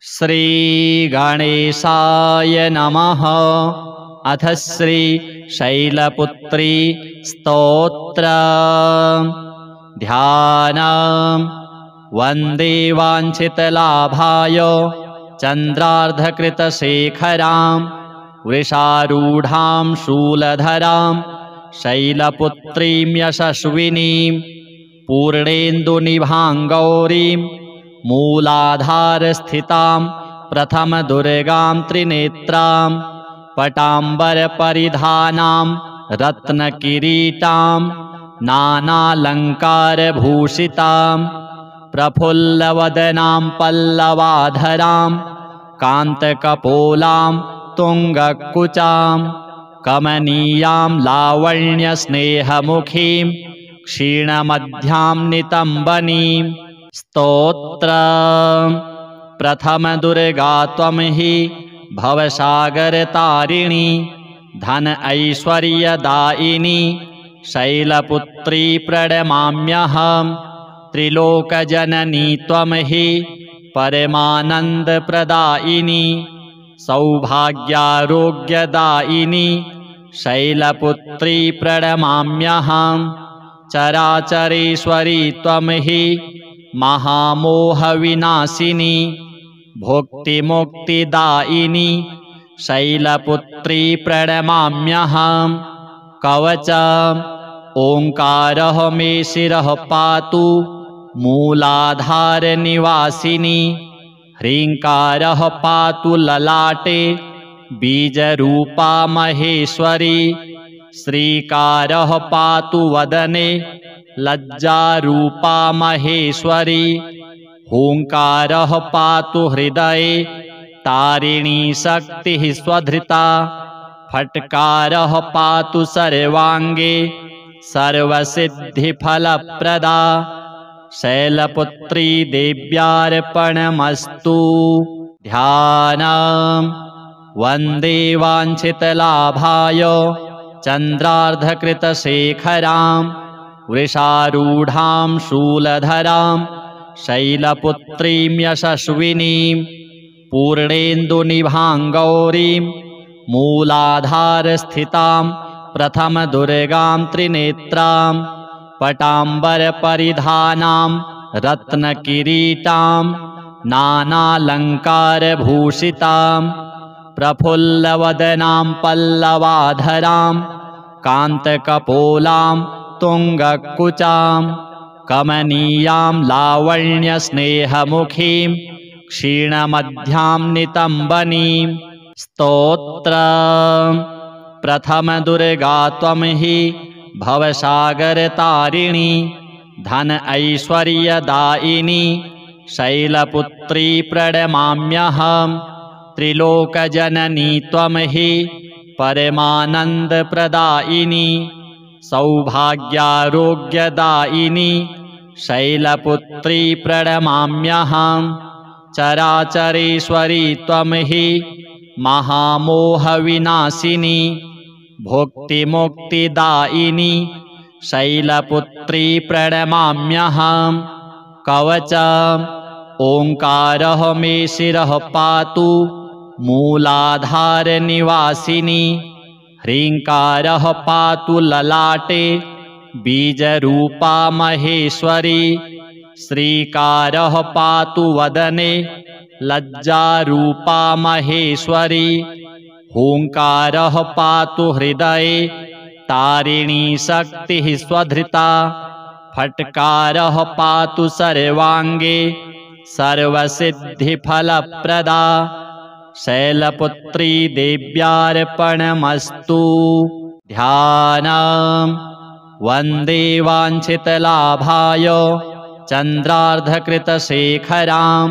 श्रीगणेशाय नमः। अथ श्री शैलपुत्री स्तोत्र। ध्यानम्। वन्दे वाञ्छितलाभाय चन्द्रार्धकृतशेखरां वृषारूढां शूलधरां शैलपुत्रीं यशस्विनीं पूर्णेन्दुनिभां गौरीं मूलाधारस्थितां प्रथमदुर्गां त्रिनेत्रां पटाम्बरपरिधानां रत्नकिरीटां नानालङ्कारभूषितां प्रफुल्लवदनां पल्लवाधरां कान्तकपोलां तुङ्गकुचां कमनीयां लावण्यस्नेहमुखीं क्षीणमध्यां नितम्बनीं स्तोत्र। प्रथमदुर्गा त्वं हि भवसागरतारिणी धन ऐश्वर्यदायिनी शैलपुत्री प्रणमाम्यहं। त्रिलोकजननी त्वं हि परमानन्दप्रदायिनी सौभाग्यारोग्यदायिनी शैलपुत्री प्रणमाम्यहं। चराचरेश्वरी त्वं हि महामोहविनाशिनी भुक्तिमुक्तिदायिनी शैलपुत्री प्रणमाम्यहं। कवचम्। ओङ्कारः मे शिरः पातु मूलाधारनिवासिनी ह्रीङ्कारः पातु ललाटे बीजरूपा महेश्वरी श्रीकारः पातु वदने लज्जारूपा महेश्वरी हूङ्कारः पातु हृदये तारिणी शक्तिः स्वधृता फट्कारः पातु सर्वाङ्गे सर्वसिद्धिफलप्रदा शैलपुत्री देव्यार्पणमस्तु। ध्यानम्। वन्दे वाञ्छितलाभाय चन्द्रार्धकृतशेखरां वृषारूढां शूलधरां शैलपुत्रीं यशस्विनीं पूर्णेन्दुनिभां गौरीं मूलाधारस्थितां प्रथमदुर्गां त्रिनेत्रां पटाम्बरपरिधानां रत्नकिरीटां नानालङ्कारभूषितां प्रफुल्लवदनां पल्लवाधरां कान्तकपोलां तुङ्गकुचां कमनीयां लावण्यस्नेहमुखीं क्षीणमध्यां नितम्बनीं स्तोत्र। प्रथमदुर्गा त्वं हि भवसागरतारिणी धन ऐश्वर्यदायिनी शैलपुत्री प्रणमाम्यहं। त्रिलोकजननी त्वं हि परमानन्दप्रदायिनी सौभाग्यारोग्यदायिनी शैलपुत्री प्रणमाम्यहं। चराचरेश्वरी त्वं हि महामोहविनाशिनी भुक्तिमुक्तिदायिनी शैलपुत्री प्रणमाम्यहं। कवचम्। ओङ्कारः मे शिरः पातु मूलाधारनिवासिनी ह्रीङ्कारः पातु ललाटे बीजरूपा महेश्वरी श्रीकारः पातु वदने लज्जारूपा महेश्वरी हूङ्कारः पातु हृदये तारिणी शक्तिः स्वधृता फट्कारः पातु सर्वाङ्गे सर्वसिद्धिफलप्रदा शैलपुत्री देव्यार्पणमस्तु। ध्यानम्। वन्दे वाञ्छितलाभाय चन्द्रार्धकृतशेखरां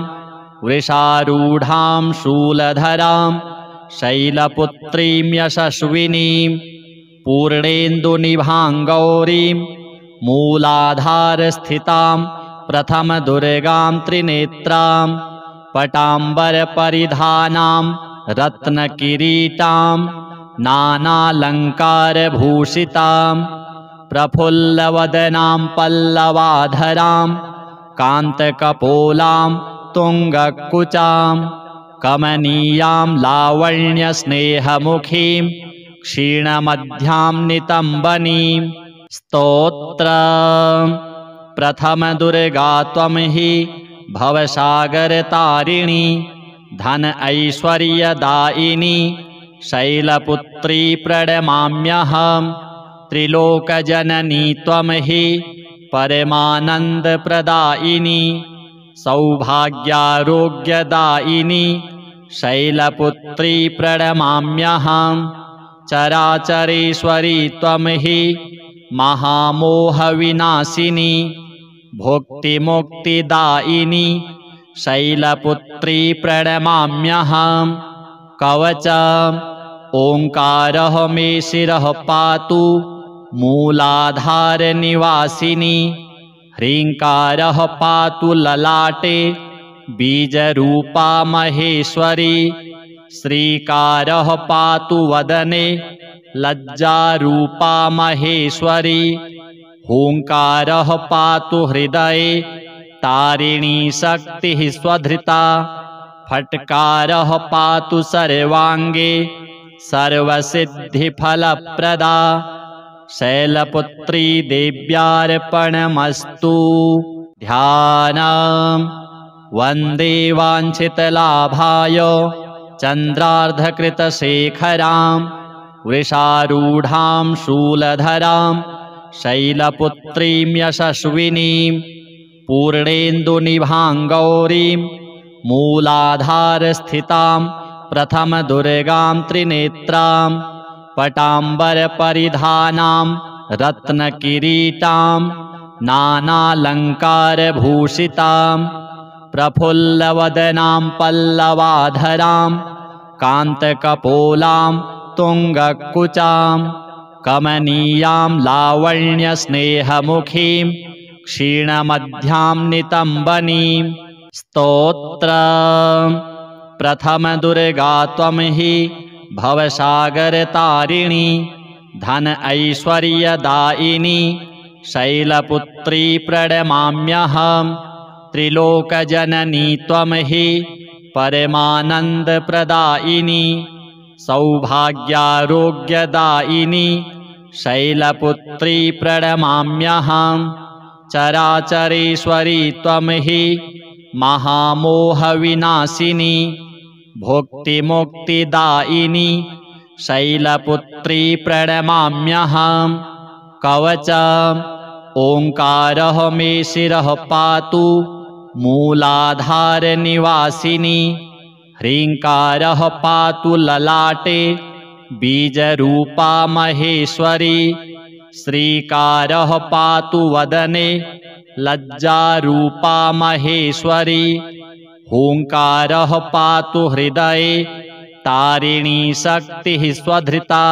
वृषारूढां शूलधरां शैलपुत्रीं यशस्विनीं पूर्णेन्दुनिभां गौरीं मूलाधारस्थितां प्रथमदुर्गां त्रिनेत्रां पटाम्बरपरिधानां रत्नकिरीटां नानालङ्कारभूषितां प्रफुल्लवदनां पल्लवाधरां कान्तकपोलां तुङ्गकुचां कमनीयां लावण्यस्नेहमुखीं क्षीणमध्यां नितम्बनीं स्तोत्रम् प्रथमदुर्गा त्वं हि भवसागरतारिणी धन ऐश्वर्यदायिनी शैलपुत्री प्रणमाम्यहं त्रिलोकजननी त्वं हि परमानन्दप्रदायिनी सौभाग्यारोग्यदायिनी शैलपुत्री प्रणमाम्यहं चराचरेश्वरी त्वं हि महामोहविनाशिनी भुक्तिमुक्तिदायिनी शैलपुत्री प्रणमाम्यहं कवचम् ओङ्कारः मे शिरः पातु मूलाधारनिवासिनी ह्रीङ्कारः पातु ललाटे बीजरूपा महेश्वरी श्रीकारः पातु वदने लज्जारूपा महेश्वरी हूङ्कारः पातु हृदये तारिणी शक्तिः स्वधृता फट्कारः पातु सर्वाङ्गे सर्वसिद्धिफलप्रदा शैलपुत्री देव्यार्पणमस्तु ध्यानम् वन्दे वाञ्छितलाभाय चन्द्रार्धकृतशेखरां वृषारूढां शूलधरां शैलपुत्रीं यशस्विनीं पूर्णेन्दुनिभां गौरीं मूलाधारस्थितां प्रथमदुर्गां त्रिनेत्रां पटाम्बरपरिधानां रत्नकिरीटां नानालङ्कारभूषितां प्रफुल्लवदनां पल्लवाधरां कान्तकपोलां तुङ्गकुचां कमनीयां लावण्यस्नेहमुखीं क्षीणमध्यां नितम्बनीं स्तोत्रम् प्रथमदुर्गा त्वं हि भवसागरतारिणी धन ऐश्वर्यदायिनी शैलपुत्री प्रणमाम्यहं त्रिलोकजननी त्वं हि परमानन्दप्रदायिनी सौभाग्यारोग्यदायिनी शैलपुत्री प्रणमाम्यहं चराचरेश्वरी त्वं हि महामोहविनाशिनी भुक्तिमुक्तिदायिनी शैलपुत्री प्रणमाम्यहं कवचम् ओङ्कारः मे शिरः पातु मूलाधारनिवासिनी ह्रीङ्कारः पातु ललाटे बीजरूपा महेश्वरी श्रीकारः पातु वदने लज्जारूपा महेश्वरी हूङ्कारः पातु हृदये तारिणी शक्तिः स्वधृता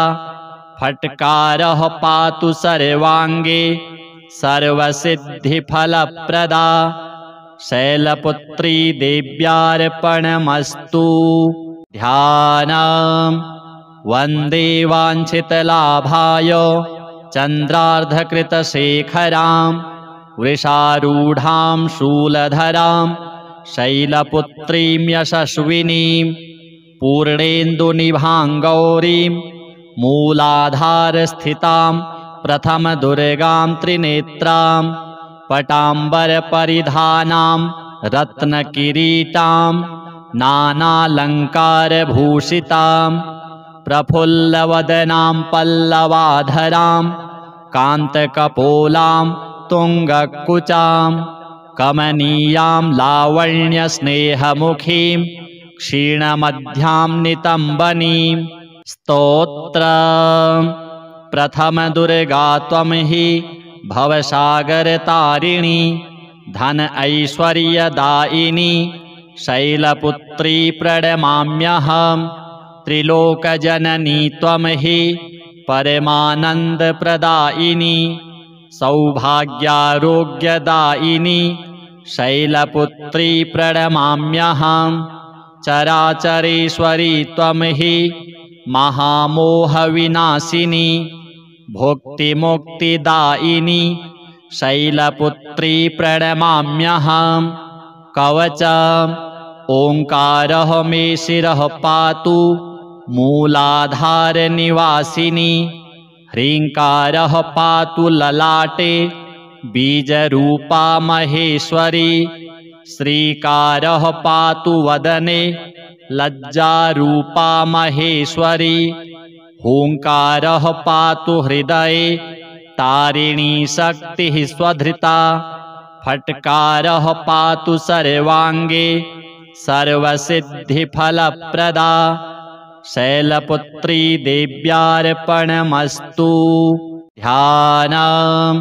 फट्कारः पातु सर्वाङ्गे सर्वसिद्धिफलप्रदा शैलपुत्री देव्यार्पणमस्तु ध्यानम् वन्दे वाञ्छितलाभाय चन्द्रार्धकृतशेखरां वृषारूढां शूलधरां शैलपुत्रीं यशस्विनीं पूर्णेन्दुनिभां गौरीं मूलाधारस्थितां प्रथमदुर्गां त्रिनेत्रां पटाम्बरपरिधानां रत्नकिरीटां नानालङ्कारभूषितां प्रफुल्लवदनां पल्लवाधरां कान्तकपोलां तुङ्गकुचां कमनीयां लावण्यस्नेहमुखीं क्षीणमध्यां नितम्बनीं स्तोत्रम् प्रथमदुर्गा त्वं हि भवसागरतारिणी धन ऐश्वर्यदायिनी शैलपुत्री प्रणमाम्यहं त्रिलोकजननी त्वं हि परमानन्दप्रदायिनी सौभाग्यारोग्यदायिनी शैलपुत्री प्रणमाम्यहं चराचरेश्वरी त्वं हि महामोहविनाशिनी भुक्तिमुक्तिदायिनी शैलपुत्री प्रणमाम्यहं कवचम् ओङ्कारः मे शिरः पातु मूलाधारनिवासिनी ह्रीङ्कारः पातु ललाटे बीजरूपा महेश्वरी श्रीकारः पातु वदने लज्जारूपा महेश्वरी हूङ्कारः पातु हृदये तारिणी शक्तिः स्वधृता फट्कारः पातु सर्वाङ्गे सर्वसिद्धिफलप्रदा शैलपुत्री देव्यार्पणमस्तु। ध्यानम्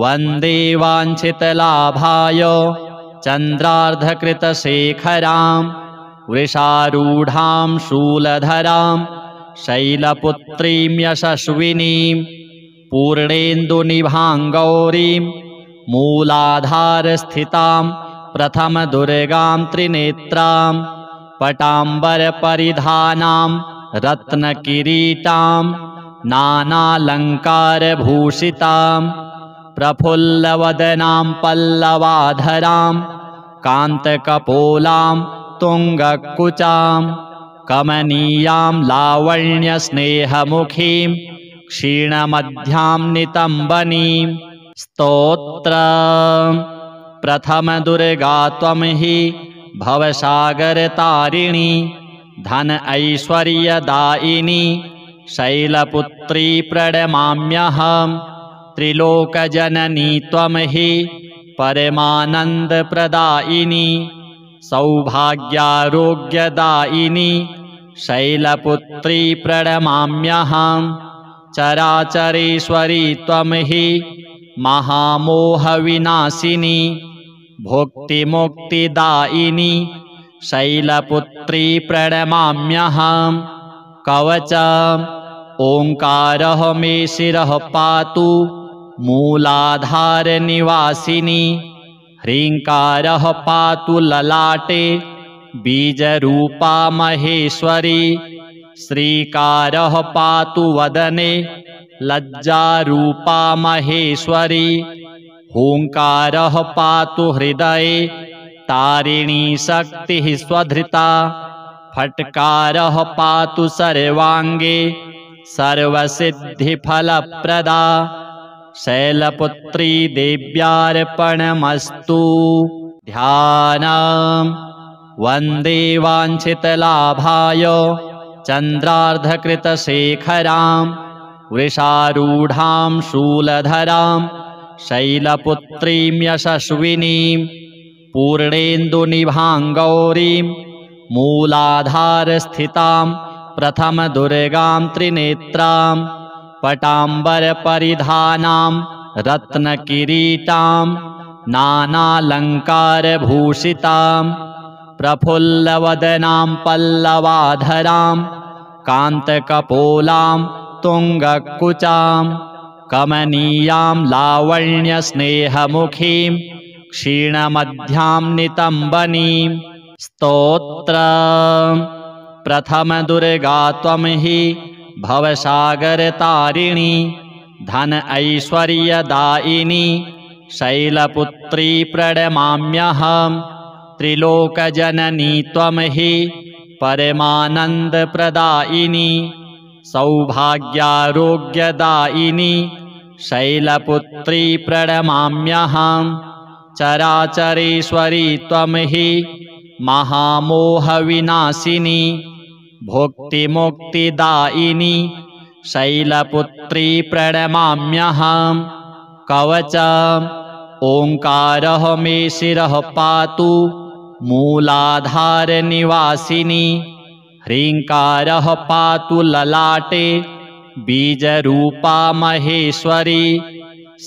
वन्दे वाञ्छितलाभाय चन्द्रार्धकृतशेखरां वृषारूढां शूलधरां शैलपुत्रीं यशस्विनीं पूर्णेन्दुनिभां गौरीं मूलाधारस्थितां प्रथमदुर्गां त्रिनेत्रां पटाम्बरपरिधानां रत्नकिरीटां नानालङ्कारभूषितां प्रफुल्लवदनां पल्लवाधरां कान्तकपोलां तुङ्गकुचां कमनीयां लावण्यस्नेहमुखीं क्षीणमध्यां नितम्बनीं स्तोत्रम् प्रथमदुर्गा त्वं हि भवसागरतारिणी धन ऐश्वर्यदायिनी शैलपुत्री प्रणमाम्यहं त्रिलोकजननी त्वं हि परमानन्दप्रदायिनी सौभाग्यारोग्यदायिनी शैलपुत्री प्रणमाम्यहं चराचरेश्वरी त्वं हि महामोहविनाशिनी भुक्तिमुक्तिदायिनी शैलपुत्री प्रणमाम्यहं कवचम् ओङ्कारः मे शिरः पातु मूलाधारनिवासिनी ह्रीङ्कारः पातु ललाटे बीजरूपा महेश्वरी श्रीकारः पातु वदने लज्जारूपा महेश्वरी हूङ्कारः पातु हृदये तारिणी शक्तिः स्वधृता फट्कारः पातु सर्वाङ्गे सर्वसिद्धिफलप्रदा शैलपुत्री देव्यार्पणमस्तु। ध्यानम् वन्दे वाञ्छितलाभाय चन्द्रार्धकृतशेखरां वृषारूढां शूलधरां शैलपुत्रीं यशस्विनीं पूर्णेन्दुनिभां गौरीं मूलाधारस्थितां प्रथमदुर्गां त्रिनेत्रां पटाम्बरपरिधानां रत्नकिरीटां नानालङ्कारभूषितां प्रफुल्लवदनां पल्लवाधरां कान्तकपोलां तुङ्गकुचां कमनीयां लावण्यस्नेहमुखीं क्षीणमध्यां नितम्बनीं स्तोत्रम् प्रथमदुर्गा त्वं हि भवसागरतारिणी धन ऐश्वर्यदायिनी शैलपुत्री प्रणमाम्यहं त्रिलोकजननी त्वं हि परमानन्दप्रदायिनी सौभाग्यारोग्यदायिनी शैलपुत्री प्रणमाम्यहं चराचरेश्वरी त्वं हि महामोहविनाशिनी भुक्तिमुक्तिदायिनी शैलपुत्री प्रणमाम्यहं कवचम् ओङ्कारः मे शिरः पातु मूलाधारनिवासिनी ह्रीङ्कारः पातु ललाटे बीजरूपा महेश्वरी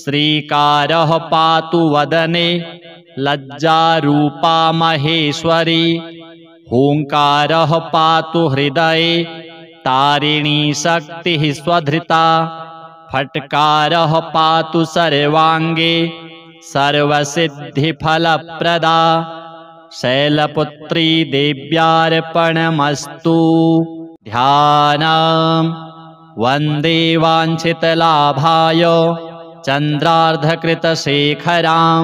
श्रीकारः पातु वदने लज्जारूपा महेश्वरी हूङ्कारः पातु हृदये तारिणी शक्तिः स्वधृता फट्कारः पातु सर्वाङ्गे सर्वसिद्धिफलप्रदा शैलपुत्री देव्यार्पणमस्तु। ध्यानम् वन्दे वाञ्छितलाभाय चन्द्रार्धकृतशेखरां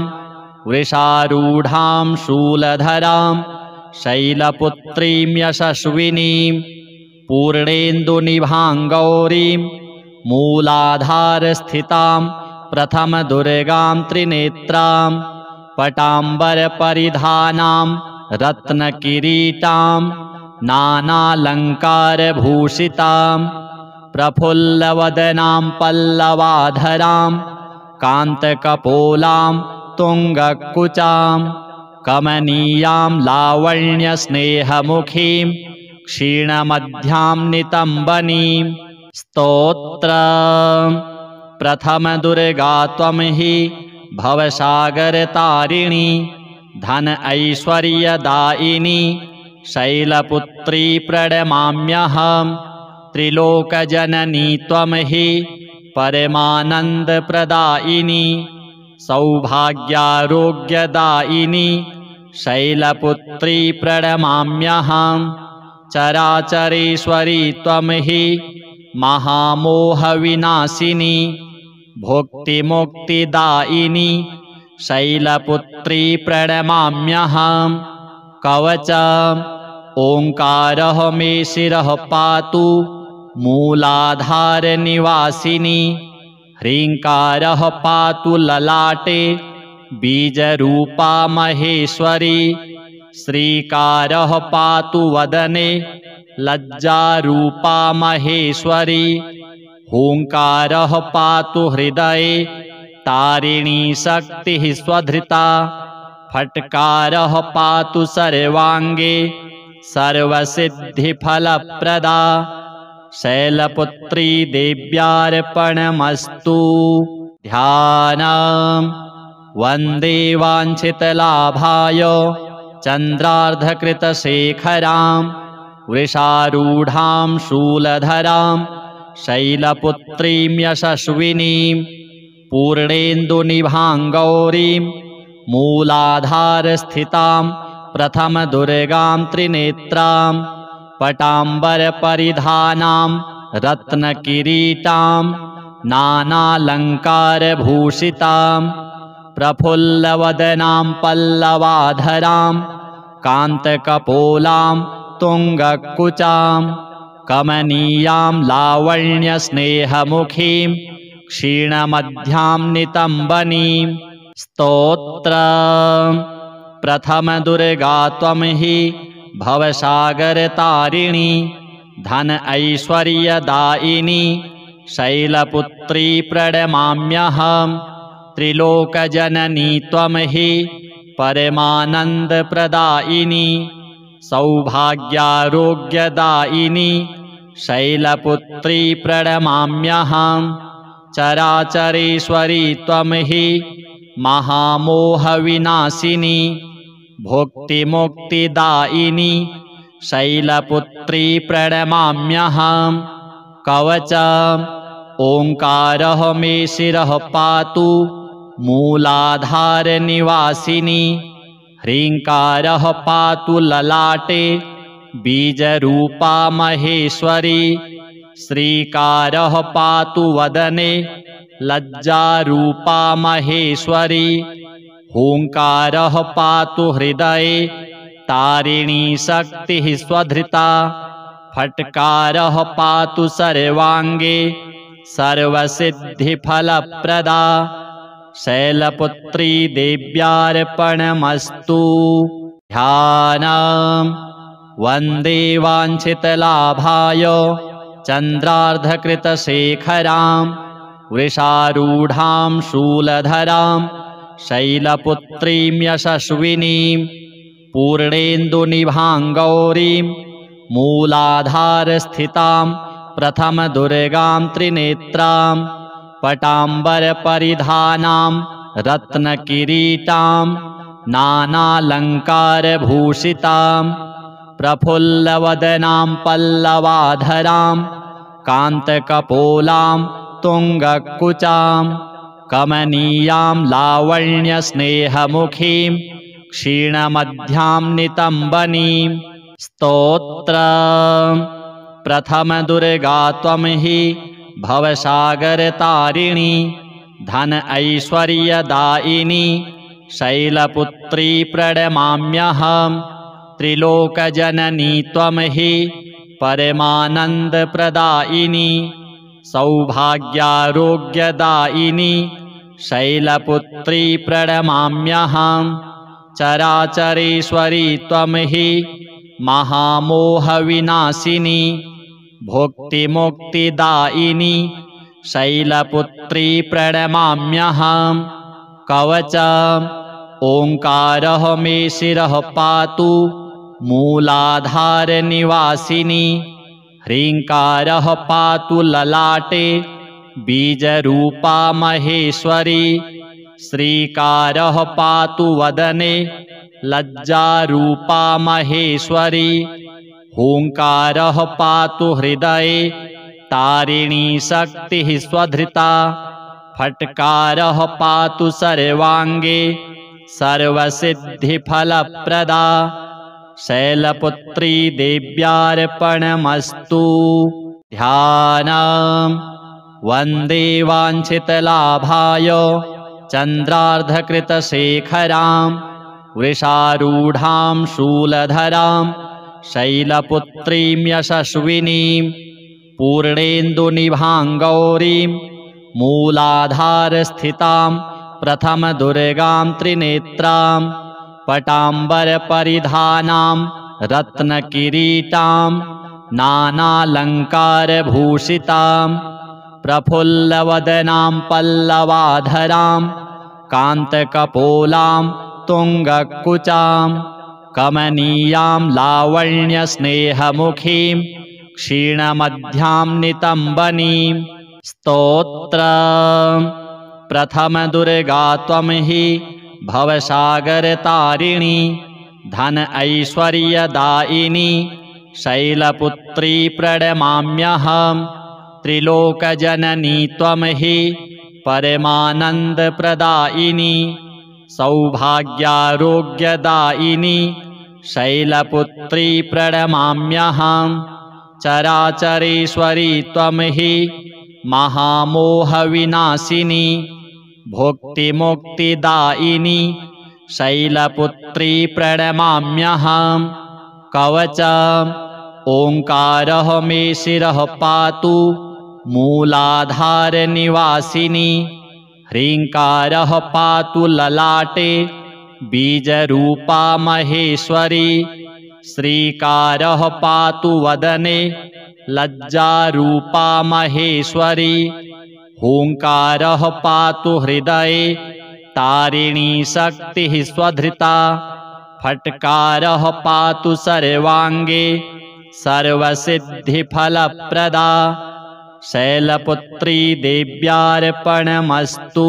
वृषारूढां शूलधरां शैलपुत्रीं यशस्विनीं पूर्णेन्दुनिभां गौरीं मूलाधारस्थितां प्रथमदुर्गां त्रिनेत्रां पटाम्बरपरिधानां रत्नकिरीटां नानालङ्कारभूषितां प्रफुल्लवदनां पल्लवाधरां कान्तकपोलां तुङ्गकुचां कमनीयां लावण्यस्नेहमुखीं क्षीणमध्यां नितम्बनीं स्तोत्रम् प्रथमदुर्गा त्वं हि भवसागरतारिणी धन ऐश्वर्यदायिनी शैलपुत्री प्रणमाम्यहं त्रिलोकजननी त्वं हि परमानन्दप्रदायिनी सौभाग्यारोग्यदायिनी शैलपुत्री प्रणमाम्यहं चराचरेश्वरी त्वं हि महामोहविनाशिनी भुक्तिमुक्तिदायिनी शैलपुत्री प्रणमाम्यहं कवचम् ओङ्कारः मे शिरः पातु मूलाधारनिवासिनी ह्रीङ्कारः पातु ललाटे बीजरूपा महेश्वरी श्रीकारः पातु वदने लज्जारूपा महेश्वरी हूङ्कारः पातु हृदये तारिणी शक्तिः स्वधृता फट्कारः पातु सर्वाङ्गे सर्वसिद्धिफलप्रदा शैलपुत्री देव्यार्पणमस्तु ध्यानम् वन्दे वाञ्छितलाभाय चन्द्रार्धकृतशेखरां वृषारूढां शूलधरां शैलपुत्रीं यशस्विनीं पूर्णेन्दुनिभां गौरीं मूलाधारस्थितां प्रथमदुर्गां त्रिनेत्रां पटाम्बरपरिधानां रत्नकिरीटां नानालङ्कारभूषितां प्रफुल्लवदनां पल्लवाधरां कान्तकपोलां तुङ्गकुचां कमनीयां लावण्यस्नेहमुखीं क्षीणमध्यां नितम्बनीं स्तोत्रम् प्रथमदुर्गा त्वं हि भवसागरतारिणी धन ऐश्वर्यदायिनी शैलपुत्री प्रणमाम्यहं त्रिलोकजननी त्वं हि परमानन्दप्रदायिनी सौभाग्यारोग्यदायिनी शैलपुत्री प्रणमाम्यहं चराचरेश्वरी त्वं हि महामोहविनाशिनी भुक्तिमुक्तिदायिनी शैलपुत्री प्रणमाम्यहं कवचम् ओङ्कारः मे शिरः पातु मूलाधारनिवासिनी ह्रीङ्कारः पातु ललाटे बीजरूपा महेश्वरी श्रीकारः पातु वदने लज्जारूपा महेश्वरी हूङ्कारः पातु हृदये तारिणी शक्तिः स्वधृता फट्कारः पातु सर्वाङ्गे सर्वसिद्धिफलप्रदा शैलपुत्री देव्यार्पणमस्तु ध्यानम् वन्दे वाञ्छितलाभाय चन्द्रार्धकृतशेखरां वृषारूढां शूलधरां शैलपुत्रीं यशस्विनीं पूर्णेन्दुनिभां गौरीं मूलाधारस्थितां प्रथमदुर्गां त्रिनेत्रां पटाम्बरपरिधानां रत्नकिरीटां नानालङ्कारभूषितां प्रफुल्लवदनां पल्लवाधरां कान्तकपोलां तुङ्गकुचां कमनीयां लावण्यस्नेहमुखीं क्षीणमध्यां नितम्बनीं स्तोत्रम् प्रथमदुर्गा त्वं हि भवसागरतारिणी धन ऐश्वर्यदायिनी शैलपुत्री प्रणमाम्यहं त्रिलोकजननी त्वं हि परमानन्दप्रदायिनी सौभाग्यारोग्यदायिनी शैलपुत्री प्रणमाम्यहं चराचरेश्वरी त्वं हि महामोहविनाशिनी भुक्तिमुक्तिदायिनी शैलपुत्री प्रणमाम्यहं कवचम् ओंकारः मे शिरः पातु मूलाधारनिवासिनी ह्रीङ्कारः पातु ललाटे बीजरूपा महेश्वरी श्रीकारः पातु वदने लज्जारूपा महेश्वरी हूङ्कारः पातु हृदये तारिणी शक्तिः स्वधृता फट्कारः पातु सर्वाङ्गे सर्वसिद्धिफलप्रदा शैलपुत्री देव्यार्पणमस्तु। ध्यानम् वन्दे वाञ्छितलाभाय चन्द्रार्धकृतशेखरां वृषारूढां शूलधरां शैलपुत्रीं यशस्विनीं पूर्णेन्दुनिभां मूलाधारस्थितां प्रथमदुर्गां त्रिनेत्रां पटाम्बरपरिधानां रत्नकिरीटां नानालङ्कारभूषितां प्रफुल्लवदनां पल्लवाधरां कान्तकपोलां तुङ्गकुचां कमनीयां लावण्यस्नेहमुखीं क्षीणमध्यां नितम्बनीं स्तोत्रम् प्रथमदुर्गा त्वं हि भवसागरतारिणी धन ऐश्वर्यदायिनी शैलपुत्री प्रणमाम्यहं त्रिलोकजननी त्वं हि परमानन्दप्रदायिनी सौभाग्यारोग्यदायिनी शैलपुत्री प्रणमाम्यहं चराचरेश्वरी त्वं हि महामोहविनाशिनी भुक्तिमुक्तिदायिनी शैलपुत्री प्रणमाम्यहं कवचम् ओंकारः मे शिरः पातु मूलाधारनिवासिनी ह्रीङ्कारः पातु ललाटे बीजरूपा महेश्वरी श्रीकारः पातु वदने लज्जारूपा महेश्वरी हूङ्कारः पातु हृदये तारिणी शक्तिः स्वधृता फट्कारः पातु सर्वाङ्गे सर्वसिद्धिफलप्रदा शैलपुत्री देव्यार्पणमस्तु।